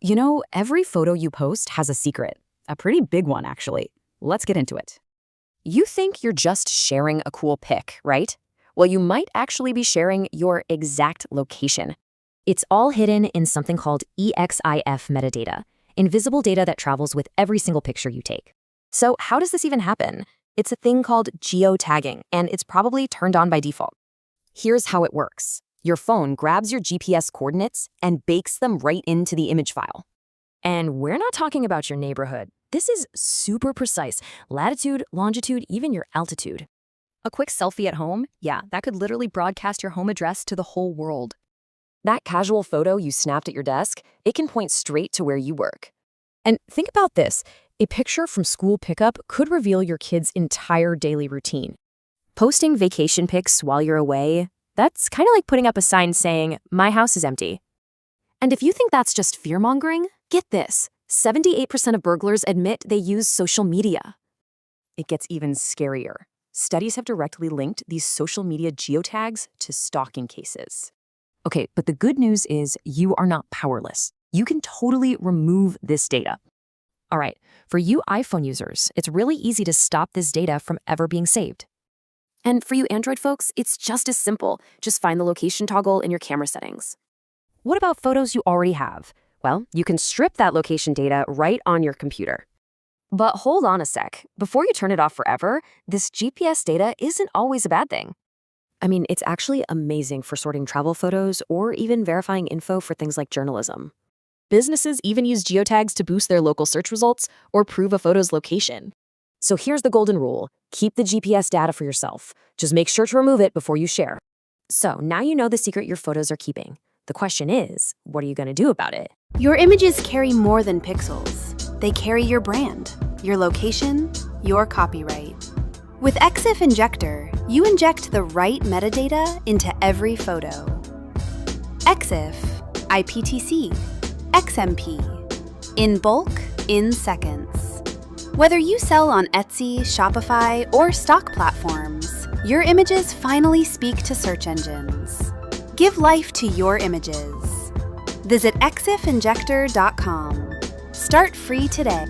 You know, every photo you post has a secret. A pretty big one, actually. Let's get into it. You think you're just sharing a cool pic, right? Well, you might actually be sharing your exact location. It's all hidden in something called EXIF metadata, invisible data that travels with every single picture you take. So how does this even happen? It's a thing called geotagging, and it's probably turned on by default. Here's how it works. Your phone grabs your GPS coordinates and bakes them right into the image file. And we're not talking about your neighborhood. This is super precise. Latitude, longitude, even your altitude. A quick selfie at home? Yeah, that could literally broadcast your home address to the whole world. That casual photo you snapped at your desk, it can point straight to where you work. And think about this. A picture from school pickup could reveal your kid's entire daily routine. Posting vacation pics while you're away, that's kind of like putting up a sign saying, "My house is empty." And if you think that's just fear-mongering, get this. 78% of burglars admit they use social media. It gets even scarier. Studies have directly linked these social media geotags to stalking cases. Okay, but the good news is you are not powerless. You can totally remove this data. All right, for you iPhone users, it's really easy to stop this data from ever being saved. And for you Android folks, it's just as simple. Just find the location toggle in your camera settings. What about photos you already have? Well, you can strip that location data right on your computer. But hold on a sec. Before you turn it off forever, this GPS data isn't always a bad thing. I mean, it's actually amazing for sorting travel photos or even verifying info for things like journalism. Businesses even use geotags to boost their local search results or prove a photo's location. So here's the golden rule. Keep the GPS data for yourself. Just make sure to remove it before you share. So now you know the secret your photos are keeping. The question is, what are you going to do about it? Your images carry more than pixels. They carry your brand, your location, your copyright. With Exif Injector, you inject the right metadata into every photo. Exif, IPTC, XMP. In bulk, in seconds. Whether you sell on Etsy, Shopify, or stock platforms, your images finally speak to search engines. Give life to your images. Visit exifinjector.com. Start free today.